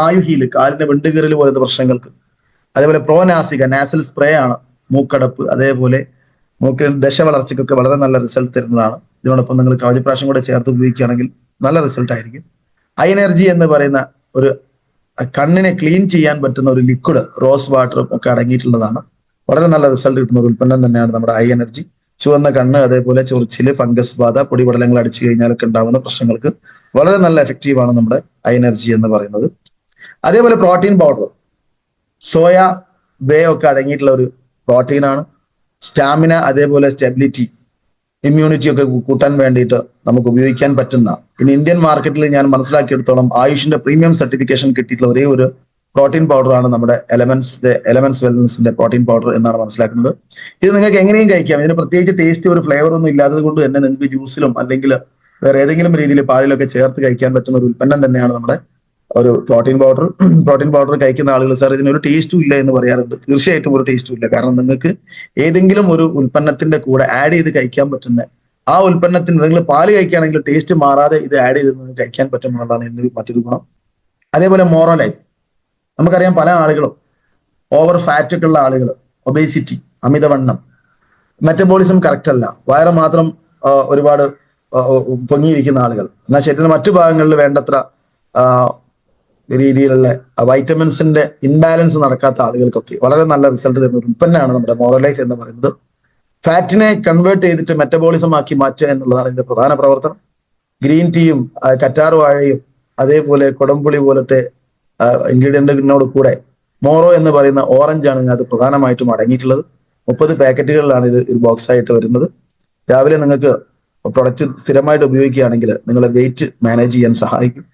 ആയുഹീല് കാലിന്റെ വെണ്ടുകീറൽ പോലത്തെ പ്രശ്നങ്ങൾക്ക്. അതേപോലെ പ്രോനാസിക നാസൽ സ്പ്രേ ആണ് മൂക്കടപ്പ്, അതേപോലെ മൂക്കിൽ ദശ വളർച്ചയ്ക്കൊക്കെ വളരെ നല്ല റിസൾട്ട് തരുന്നതാണ്. ഇതിനോടൊപ്പം നിങ്ങൾ കവചപ്രാശം കൂടെ ചേർത്ത് ഉപയോഗിക്കുകയാണെങ്കിൽ നല്ല റിസൾട്ട് ആയിരിക്കും. ഐ എനർജി എന്ന് പറയുന്ന ഒരു കണ്ണിനെ ക്ലീൻ ചെയ്യാൻ പറ്റുന്ന ഒരു ലിക്വിഡ് റോസ് വാട്ടറും ഒക്കെ അടങ്ങിയിട്ടുള്ളതാണ്. വളരെ നല്ല റിസൾട്ട് കിട്ടുന്ന ഒരു ഉൽപ്പന്നം തന്നെയാണ് നമ്മുടെ ഐ എനർജി. ചുവന്ന കണ്ണ്, അതേപോലെ ചൊറിച്ചില്, ഫംഗസ് ബാധ, പൊടിപടലങ്ങൾ അടിച്ചു കഴിഞ്ഞാലൊക്കെ ഉണ്ടാകുന്ന പ്രശ്നങ്ങൾക്ക് വളരെ നല്ല എഫക്റ്റീവ് ആണ് നമ്മുടെ ഐ എനർജി എന്ന് പറയുന്നത്. അതേപോലെ പ്രോട്ടീൻ പൗഡർ, സോയ ബേ ഒക്കെ അടങ്ങിയിട്ടുള്ള ഒരു പ്രോട്ടീനാണ്. സ്റ്റാമിന, അതേപോലെ സ്റ്റെബിലിറ്റി, ഇമ്മ്യൂണിറ്റി ഒക്കെ കൂട്ടാൻ വേണ്ടിയിട്ട് നമുക്ക് ഉപയോഗിക്കാൻ പറ്റുന്ന, ഇന്ന് ഇന്ത്യൻ മാർക്കറ്റിൽ ഞാൻ മനസ്സിലാക്കിയെടുത്തോളം ആയുഷിന്റെ പ്രീമിയം സർട്ടിഫിക്കേഷൻ കിട്ടിയിട്ടുള്ള ഒരേ ഒരു പ്രോട്ടീൻ പൗഡറാണ് നമ്മുടെ എലമെന്റ്സ് വെൽനസിന്റെ പ്രോട്ടീൻ പൗഡർ എന്നാണ് മനസ്സിലാക്കുന്നത്. ഇത് നിങ്ങൾക്ക് എങ്ങനെയും കഴിക്കാം. ഇതിന് പ്രത്യേകിച്ച് ടേസ്റ്റ് ഒരു ഫ്ലേവർ ഒന്നും ഇല്ലാത്തത് കൊണ്ട് തന്നെ നിങ്ങൾക്ക് ജ്യൂസിലും അല്ലെങ്കിൽ വേറെ ഏതെങ്കിലും രീതിയിൽ പാലിലൊക്കെ ചേർത്ത് കഴിക്കാൻ പറ്റുന്ന ഒരു ഉൽപ്പന്നം തന്നെയാണ് നമ്മുടെ ഒരു പ്രോട്ടീൻ പൗഡർ. പ്രോട്ടീൻ പൗഡർ കഴിക്കുന്ന ആളുകൾ സാർ ഇതിനൊരു ടേസ്റ്റും ഇല്ല എന്ന് പറയാറുണ്ട്. തീർച്ചയായിട്ടും ഒരു ടേസ്റ്റും ഇല്ല. കാരണം നിങ്ങൾക്ക് ഏതെങ്കിലും ഒരു ഉൽപ്പന്നത്തിന്റെ കൂടെ ആഡ് ചെയ്ത് കഴിക്കാൻ പറ്റുന്ന ആ ഉൽപ്പന്നത്തിന്, നിങ്ങൾ പാല് കഴിക്കുകയാണെങ്കിൽ ടേസ്റ്റ് മാറാതെ ഇത് ആഡ് ചെയ്ത് കഴിക്കാൻ പറ്റും എന്നുള്ളതാണ് ഇതിന് മറ്റൊരു ഗുണം. അതേപോലെ മോറോ ലൈഫ്, നമുക്കറിയാം പല ആളുകളും ഓവർ ഫാറ്റ് ഒക്കെ ഉള്ള ആളുകൾ, ഒബേസിറ്റി, അമിതവണ്ണം, മെറ്റബോളിസം കറക്റ്റ് അല്ല, വയറ് മാത്രം ഒരുപാട് പൊങ്ങിയിരിക്കുന്ന ആളുകൾ, എന്നാൽ ശരീരത്തിന്റെ മറ്റു ഭാഗങ്ങളിൽ വേണ്ടത്ര രീതിയിലുള്ള വൈറ്റമിൻസിന്റെ ഇൻബാലൻസ് നടക്കാത്ത ആളുകൾക്കൊക്കെ വളരെ നല്ല റിസൾട്ട് തരുന്ന ഒരു ഉൽപ്പന്നമാണ് നമ്മുടെ മോറോ ലൈഫ് എന്ന് പറയുന്നത്. ഫാറ്റിനെ കൺവേർട്ട് ചെയ്തിട്ട് മെറ്റബോളിസം ആക്കി മാറ്റുക എന്നുള്ളതാണ് ഇതിന്റെ പ്രധാന പ്രവർത്തനം. ഗ്രീൻ ടീയും കറ്റാർ വാഴയും അതേപോലെ കൊടംപുളി പോലത്തെ ഇൻഗ്രീഡിയന്റിനോട് കൂടെ മോറോ എന്ന് പറയുന്ന ഓറഞ്ചാണ് ഇതിനകത്ത് പ്രധാനമായിട്ടും അടങ്ങിയിട്ടുള്ളത്. 30 പാക്കറ്റുകളിലാണ് ഇത് ഒരു ബോക്സ് ആയിട്ട് വരുന്നത്. രാവിലെ നിങ്ങൾക്ക് പ്രൊഡക്റ്റ് സ്ഥിരമായിട്ട് ഉപയോഗിക്കുകയാണെങ്കിൽ നിങ്ങളെ വെയിറ്റ് മാനേജ് ചെയ്യാൻ സഹായിക്കും.